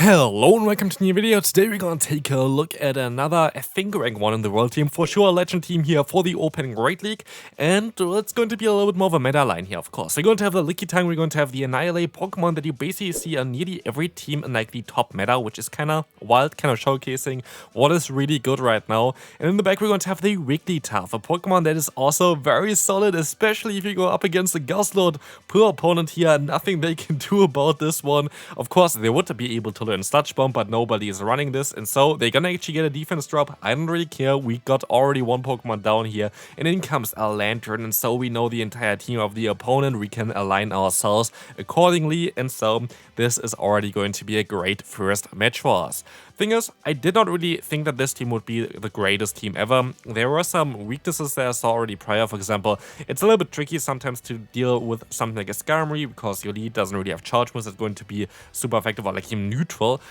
Hello and welcome to a new video. Today we're gonna take a look at another, I think, rank 1 in the world team, for sure a legend team here for the Open Great League, and it's going to be a little bit more of a meta line here, of course. We're going to have the Wigglytuff, we're going to have the Annihilate Pokemon that you basically see on nearly every team in like the top meta, which is kinda wild, kind of showcasing what is really good right now. And in the back we're going to have the Wigglytuff, a Pokemon that is also very solid, especially if you go up against the Lostheart. Poor opponent here, nothing they can do about this one. Of course, they would be able to learn Sludge Bomb, but nobody is running this, and so they're gonna actually get a defense drop. I don't really care. We got already one Pokemon down here, and in comes a Lanturn, and so we know the entire team of the opponent. We can align ourselves accordingly, and so this is already going to be a great first match for us. Thing is, I did not really think that this team would be the greatest team ever. There were some weaknesses that I saw already prior. For example, it's a little bit tricky sometimes to deal with something like a Skarmory because your lead doesn't really have charge moves that's going to be super effective or like even neutral.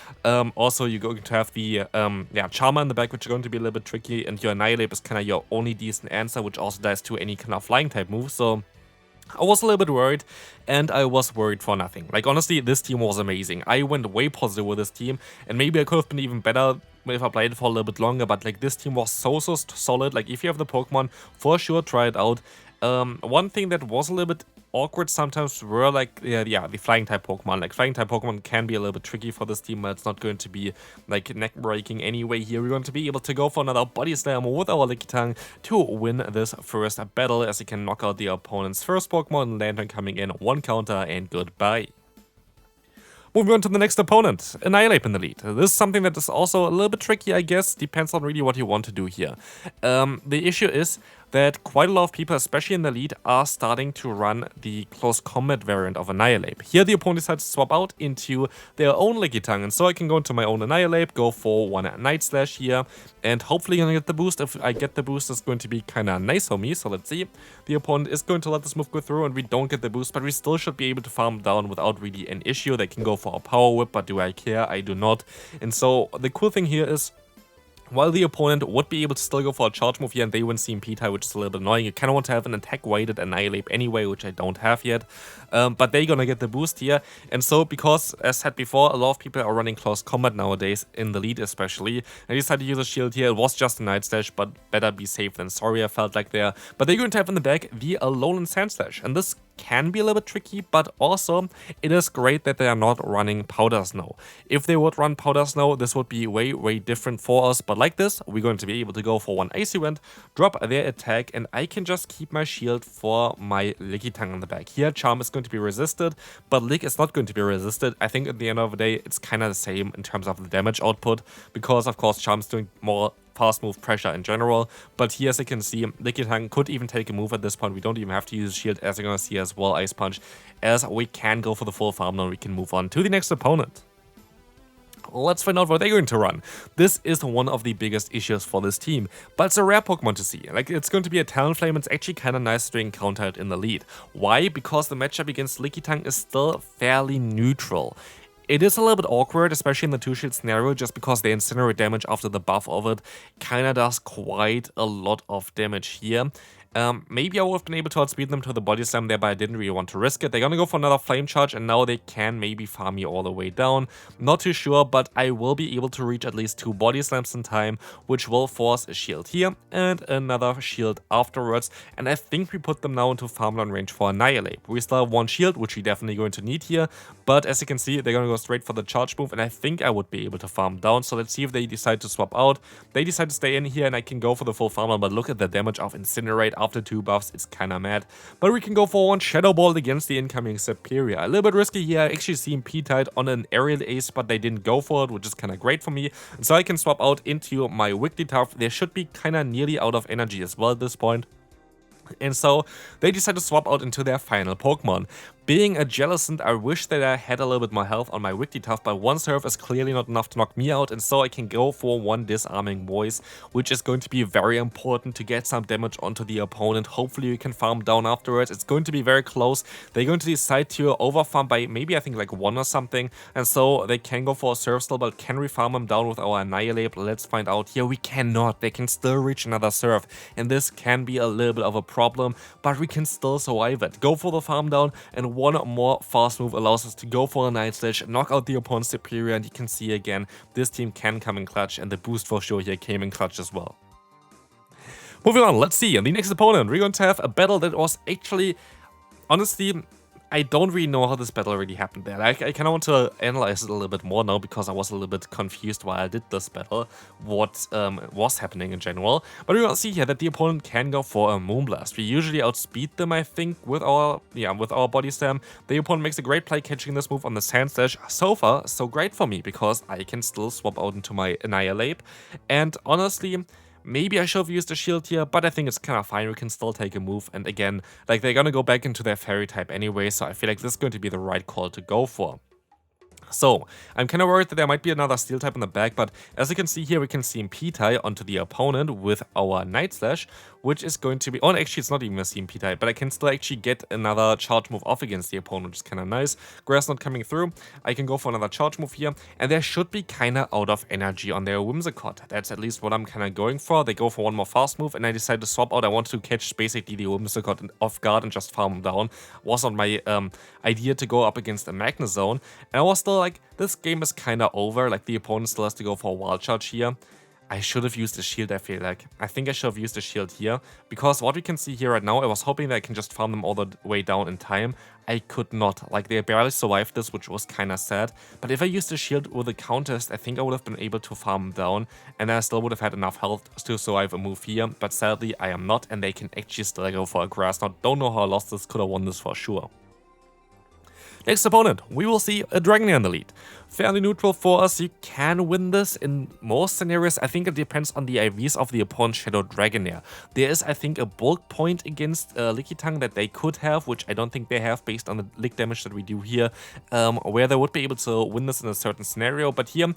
Also, you're going to have the Charmer in the back, which is going to be a little bit tricky, and your Annihilate is kind of your only decent answer, which also dies to any kind of flying type move. So I was a little bit worried, and I was worried for nothing. Like, honestly, this team was amazing. I went way positive with this team, and maybe I could have been even better if I played it for a little bit longer, but like this team was so solid. Like, if you have the Pokemon, for sure try it out. One thing that was a little bit awkward sometimes were like the flying type Pokemon. Like, flying type Pokemon can be a little bit tricky for this team, but it's not going to be like neck breaking anyway. Here we're going to be able to go for another Body Slam with our Wigglytuff to win this first battle, as you can knock out the opponent's first Pokemon. Lanturn coming in, one counter, and goodbye. Moving on to the next opponent, Annihilate in the lead. This is something that is also a little bit tricky, I guess. Depends on really what you want to do here. The issue is that quite a lot of people, especially in the lead, are starting to run the close combat variant of Annihilate. Here the opponent decides to swap out into their own Wigglytuff, and so I can go into my own Annihilate, go for one Night Slash here, and hopefully I'm gonna get the boost. If I get the boost, it's going to be kinda nice for me, so let's see. The opponent is going to let this move go through, and we don't get the boost, but we still should be able to farm down without really an issue. They can go for a Power Whip, but do I care? I do not. And so the cool thing here is, while the opponent would be able to still go for a charge move here and they win CMP tie, which is a little bit annoying. You kind of want to have an attack-weighted Annihilate anyway, which I don't have yet. But they're gonna get the boost here. And so, because, as said before, a lot of people are running close combat nowadays, in the lead especially, I decided to use a shield here. It was just a Night Slash, but better be safe than sorry, I felt like there. But they're going to have in the back the Alolan Sand Slash. And this can be a little bit tricky, but also it is great that they are not running Powder Snow. If they would run Powder Snow, this would be way different for us, but like this, we're going to be able to go for one Icy Wind, drop their attack, and I can just keep my shield for my Wigglytuff in the back. Here, Charm is going to be resisted, but Lig is not going to be resisted. I think at the end of the day, it's kind of the same in terms of the damage output, because of course Charm's doing more fast move pressure in general, but here, as you can see, Wigglytuff could even take a move at this point. We don't even have to use shield, as you're gonna see as well, Ice Punch, as we can go for the full farm now. We can move on to the next opponent. Let's find out what they're going to run. This is one of the biggest issues for this team, but it's a rare Pokemon to see. Like, it's going to be a Talonflame. It's actually kind of nice to encounter it in the lead. Why? Because the matchup against Wigglytuff is still fairly neutral. It is a little bit awkward, especially in the two-shield scenario, just because the Incinerate damage after the buff of it kinda does quite a lot of damage here. Maybe I would have been able to outspeed them to the Body Slam there, but I didn't really want to risk it. They're gonna go for another Flame Charge, and now they can maybe farm me all the way down. Not too sure, but I will be able to reach at least 2 Body Slams in time, which will force a shield here and another shield afterwards. And I think we put them now into farmland range for Annihilate. We still have one shield, which we're definitely going to need here, but as you can see, they're gonna go straight for the charge move, and I think I would be able to farm down. So let's see if they decide to swap out. They decide to stay in here, and I can go for the full farmland, but look at the damage of Incinerate after 2 buffs. It's kinda mad, but we can go for one Shadow Ball against the incoming Superior. A little bit risky here. I actually see CMP tied on an Aerial Ace, but they didn't go for it, which is kinda great for me. And so I can swap out into my Wigglytuff. They should be kinda nearly out of energy as well at this point. And so they decide to swap out into their final Pokemon. Being a Jellicent, I wish that I had a little bit more health on my Wigglytuff, but one serve is clearly not enough to knock me out, and so I can go for one Disarming Voice, which is going to be very important to get some damage onto the opponent. Hopefully we can farm down afterwards. It's going to be very close. They're going to decide to overfarm by maybe, I think, like 1 or something, and so they can go for a serve still, but can we farm him down with our Annihilate? Let's find out. Here we cannot. They can still reach another serve, and this can be a little bit of a problem, but we can still survive it. Go for the farm down, and one more fast move allows us to go for a Night Slash, knock out the opponent's Superior, and you can see again, this team can come in clutch, and the boost for sure here came in clutch as well. Moving on, let's see. And the next opponent, we're going to have a battle that was actually, honestly, I don't really know how this battle really happened there. I kind of want to analyze it a little bit more now because I was a little bit confused while I did this battle, what was happening in general. But we're going to see here that the opponent can go for a Moonblast. We usually outspeed them, I think, with our Body Slam. The opponent makes a great play catching this move on the Sand Slash. So far, so great for me because I can still swap out into my Annihilate. And honestly, maybe I should have used a shield here, but I think it's kind of fine. We can still take a move. And again, like, they're going to go back into their fairy type anyway, so I feel like this is going to be the right call to go for. So, I'm kind of worried that there might be another Steel type in the back, but as you can see here, we can CMP tie onto the opponent with our Night Slash, which is going to be... Oh, actually, it's not even a CMP tie, but I can still actually get another charge move off against the opponent, which is kind of nice. Grass not coming through. I can go for another charge move here, and they should be kind of out of energy on their Whimsicott. That's at least what I'm kind of going for. They go for one more fast move, and I decide to swap out. I want to catch basically the Whimsicott off guard and just farm him down. Was on my idea to go up against a Magnezone, and I was still like, this game is kind of over. Like, the opponent still has to go for a wild charge here. I should have used a shield, I feel like. I think I should have used a shield here, because what we can see here right now, I was hoping that I can just farm them all the way down in time. I could not. Like, they barely survived this, which was kind of sad. But if I used a shield with a contest, I think I would have been able to farm them down, and I still would have had enough health to survive a move here. But sadly, I am not, and they can actually still go for a grass. Now, don't know how I lost this. Could have won this for sure. Next opponent, we will see a Dragonair in the lead. Fairly neutral for us. You can win this in most scenarios. I think it depends on the IVs of the opponent's Shadow Dragonair. There is, I think, a bulk point against Lickitung that they could have, which I don't think they have based on the lick damage that we do here, where they would be able to win this in a certain scenario. But here,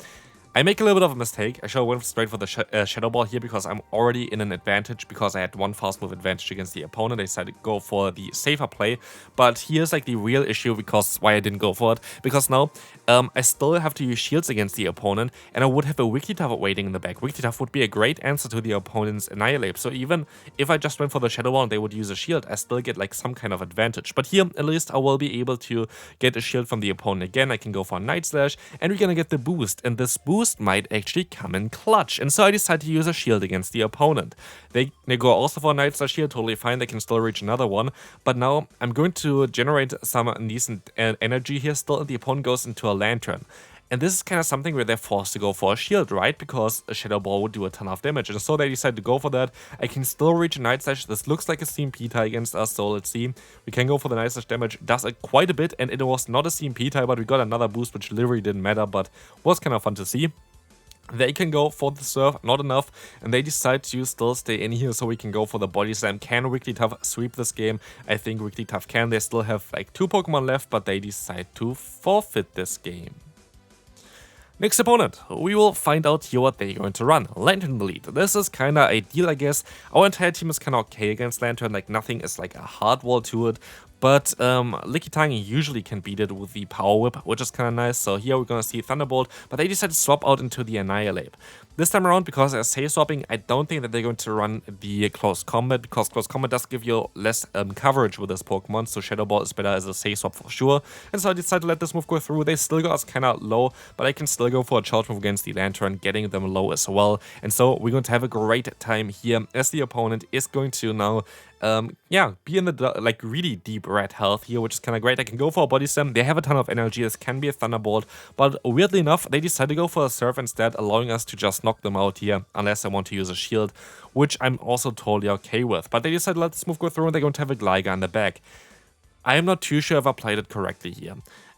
I make a little bit of a mistake. I should have went straight for the Shadow Ball here because I'm already in an advantage because I had one fast move advantage against the opponent. I decided to go for the safer play. But here's like the real issue because why I didn't go for it. Because now I still have to use shields against the opponent and I would have a Wigglytuff waiting in the back. Wigglytuff would be a great answer to the opponent's Annihilate. So even if I just went for the Shadow Ball and they would use a shield, I still get like some kind of advantage. But here at least I will be able to get a shield from the opponent again. I can go for a Night Slash and we're gonna get the boost. And this boost might actually come in clutch, and so I decided to use a shield against the opponent. They go also for a Night Slash here, totally fine, they can still reach another one, but now I'm going to generate some decent energy here still, and the opponent goes into a Lanturn. And this is kind of something where they're forced to go for a shield, right? Because a Shadow Ball would do a ton of damage. And so they decide to go for that. I can still reach a Night Slash. This looks like a CMP tie against us, so let's see. We can go for the Night Slash damage. Does quite a bit, and it was not a CMP tie, but we got another boost, which literally didn't matter, but was kind of fun to see. They can go for the surf, not enough, and they decide to still stay in here so we can go for the Body Slam. Can Wigglytuff sweep this game? I think Wigglytuff can. They still have like 2 Pokemon left, but they decide to forfeit this game. Next opponent, we will find out here what they're going to run. Lanturn in the lead. This is kind of ideal, I guess. Our entire team is kind of okay against Lanturn, like nothing is like a hard wall to it. But Lickitung usually can beat it with the Power Whip, which is kind of nice. So here we're going to see Thunderbolt, but they decided to swap out into the Annihilate. This time around, because they're safe swapping, I don't think that they're going to run the Close Combat, because Close Combat does give you less coverage with this Pokemon, so Shadow Ball is better as a safe swap for sure. And so I decided to let this move go through. They still got us kind of low, but I can still go for a charge move against the Lanturn, getting them low as well. And so we're going to have a great time here, as the opponent is going to now be in the like really deep red health here, which is kind of great. I can go for a Body Slam. They have a ton of energy. This can be a Thunderbolt, but weirdly enough, they decided to go for a Surf instead, allowing us to just knock them out here, unless I want to use a shield, which I'm also totally okay with. But they decided to let this move go through, and they're going to have a Gligar in the back. I am not too sure if I played it correctly here.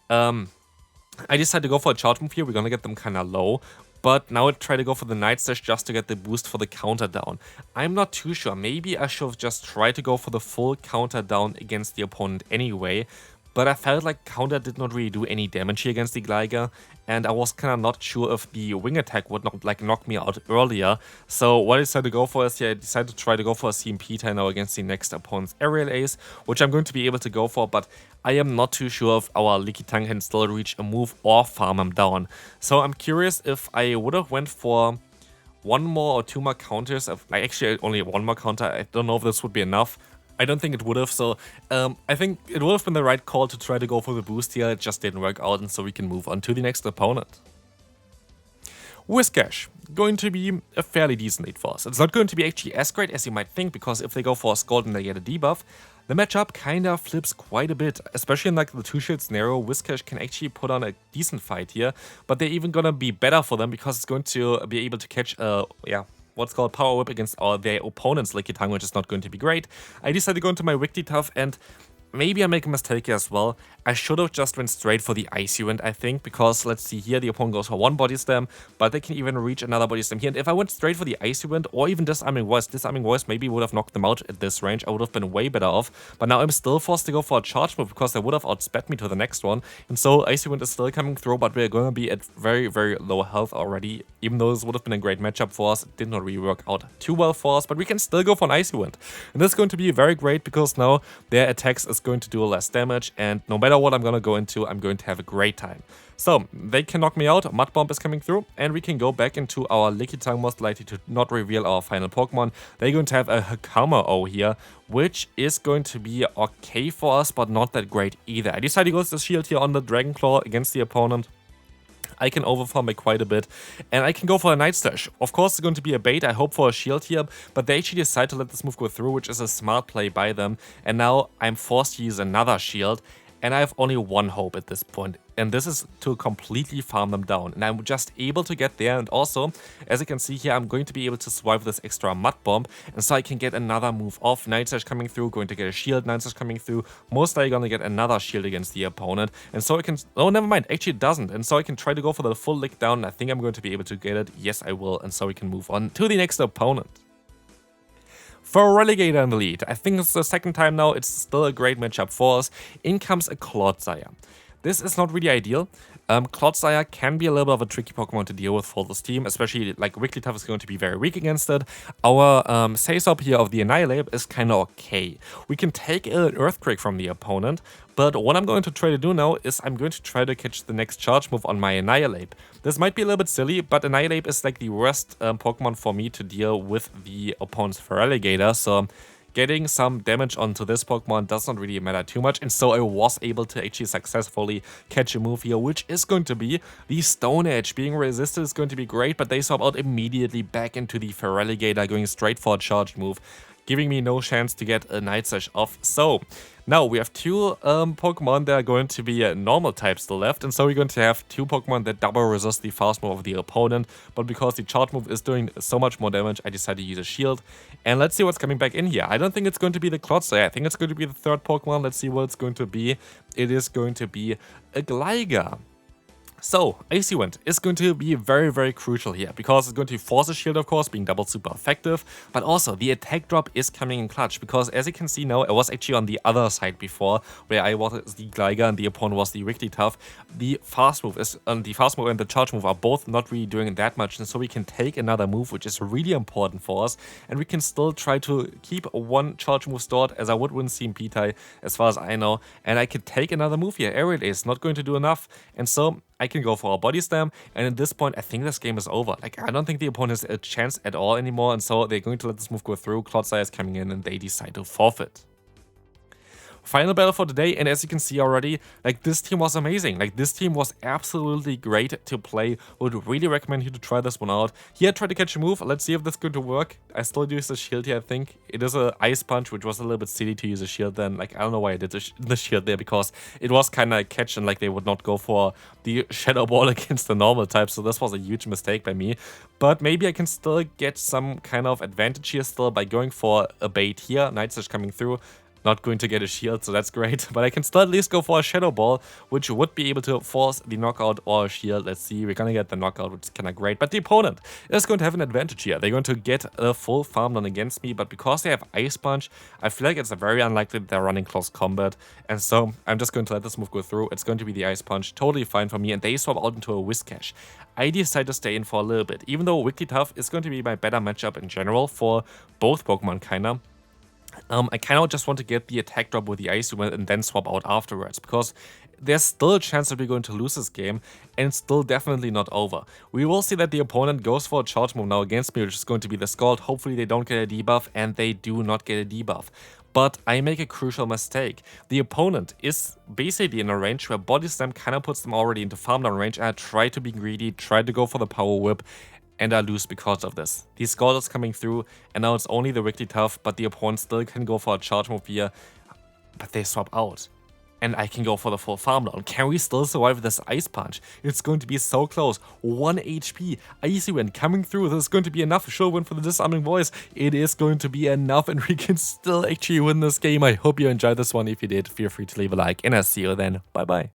I decided to go for a charge move here. We're gonna get them kind of low. But now I try to go for the Night Slash just to get the boost for the counter down. I'm not too sure. Maybe I should have just tried to go for the full counter down against the opponent anyway. But I felt like counter did not really do any damage here against the Gligar, and I was kind of not sure if the wing attack would not like knock me out earlier. So what I decided to go for is I decided to try to go for a CMP tie now against the next opponent's Aerial Ace, which I'm going to be able to go for, but I am not too sure if our Lickitung can still reach a move or farm him down. So I'm curious if I would have went for one more or two more counters, actually only one more counter. I don't know if this would be enough. I don't think it would have, so I think it would have been the right call to try to go for the boost here. It just didn't work out, and so we can move on to the next opponent. Whiscash, going to be a fairly decent lead for us. It's not going to be actually as great as you might think, because if they go for a Scald and they get a debuff, the matchup kinda flips quite a bit, especially in like the 2-shield scenario. Whiscash can actually put on a decent fight here, but they're even gonna be better for them because it's going to be able to catch what's called Power Whip against their opponent's Lickitung, which is not going to be great. I decided to go into my Wigglytuff, and maybe I make a mistake here as well. I should have just went straight for the Icy Wind, I think, because let's see here, the opponent goes for one Body Slam, but they can even reach another Body Slam here. And if I went straight for the Icy Wind or even Disarming Voice maybe would have knocked them out at this range. I would have been way better off. But now I'm still forced to go for a charge move because they would have outsped me to the next one. And so Icy Wind is still coming through, but we're going to be at very, very low health already. Even though this would have been a great matchup for us, it did not really work out too well for us, but we can still go for an Icy Wind. And this is going to be very great because now their attacks is going to do less damage, and no matter what I'm going to go into, I'm going to have a great time. So, they can knock me out, Mud Bomb is coming through, and we can go back into our Lickitung, most likely to not reveal our final Pokemon. They're going to have a Hakama-O here, which is going to be okay for us, but not that great either. I decided to go with the shield here on the Dragon Claw against the opponent. I can overfarm by quite a bit, and I can go for a Night Slash. Of course, it's going to be a bait. I hope for a shield here, but they actually decide to let this move go through, which is a smart play by them. And now I'm forced to use another shield, and I have only one hope at this point, and this is to completely farm them down. And I'm just able to get there, and also, as you can see here, I'm going to be able to swipe this extra Mud Bomb, and so I can get another move off. Night Slash coming through, going to get a shield, Night Slash coming through, most likely gonna get another shield against the opponent, and so I can, oh never mind, actually it doesn't, and so I can try to go for the full lick down. I think I'm going to be able to get it, yes I will, and so we can move on to the next opponent. Feraligatr in the lead. I think it's the second time now, it's still a great matchup for us. In comes a Clodsire. This is not really ideal. Clodsire can be a little bit of a tricky Pokemon to deal with for this team, especially like Wigglytuff is going to be very weak against it. Our Saysop here of the Annihilate is kind of okay. We can take an Earthquake from the opponent, but what I'm going to try to do now is I'm going to try to catch the next charge move on my Annihilate. This might be a little bit silly, but Annihilate is like the worst Pokemon for me to deal with the opponent's Feraligatr, so getting some damage onto this Pokemon does not really matter too much, and so I was able to actually successfully catch a move here, which is going to be the Stone Edge. Being resisted is going to be great, but they swap out immediately back into the Feraligatr, going straight for a charge move, giving me no chance to get a Night Slash off. So now we have two Pokemon that are going to be normal types still left, and so we're going to have two Pokemon that double resist the fast move of the opponent, but because the charge move is doing so much more damage, I decided to use a shield. And let's see what's coming back in here. I don't think it's going to be the Clodsire. I think it's going to be the third Pokemon. Let's see what it's going to be. It is going to be a Gligar. So, Icy Wind is going to be very, very crucial here, because it's going to force a shield, of course, being double super effective, but also the attack drop is coming in clutch, because as you can see now, I was actually on the other side before, where I was the Gligar and the opponent was the Wigglytuff. The fast move and the charge move are both not really doing that much, and so we can take another move, which is really important for us, and we can still try to keep one charge move stored, as I would win CMP-Tai, as far as I know, and I can take another move here. Aerial Ace, not going to do enough, and so I can go for a Body Slam, and at this point, I think this game is over. Like, I don't think the opponent has a chance at all anymore, and so they're going to let this move go through. Clodsire is coming in, and they decide to forfeit. Final battle for today, and as you can see already, like, this team was amazing. Like, this team was absolutely great to play. Would really recommend you to try this one out. Here, try to catch a move. Let's see if this is going to work. I still use the shield here, I think. It is a Ice Punch, which was a little bit silly to use a shield then. Like, I don't know why I did the shield there, because it was kind of a catch, and like, they would not go for the Shadow Ball against the normal type, so this was a huge mistake by me. But maybe I can still get some kind of advantage here still by going for a bait here. Night Slash coming through. Not going to get a shield, so that's great. But I can still at least go for a Shadow Ball, which would be able to force the knockout or a shield. Let's see, we're gonna get the knockout, which is kind of great. But the opponent is going to have an advantage here. They're going to get a full farm done against me, but because they have Ice Punch, I feel like it's very unlikely that they're running close combat. And so I'm just going to let this move go through. It's going to be the Ice Punch, totally fine for me, and they swap out into a Whiscash. I decide to stay in for a little bit, even though Wigglytuff is going to be my better matchup in general for both Pokemon, kinda. I kind of just want to get the attack drop with the Icy Wind and then swap out afterwards, because there's still a chance that we're going to lose this game, and it's still definitely not over. We will see that the opponent goes for a charge move now against me, which is going to be the Scald. Hopefully they don't get a debuff, and they do not get a debuff. But I make a crucial mistake. The opponent is basically in a range where Body Slam kind of puts them already into farm down range, and I try to be greedy, try to go for the Power Whip, and I lose because of this. These Scalders coming through, and now it's only the Wigglytuff, but the opponent still can go for a charge move here, but they swap out. And I can go for the full farm down. Can we still survive this Ice Punch? It's going to be so close. 1 HP. Icy Wind coming through. This is going to be enough. Show win for the Disarming Voice. It is going to be enough, and we can still actually win this game. I hope you enjoyed this one. If you did, feel free to leave a like, and I'll see you then. Bye bye.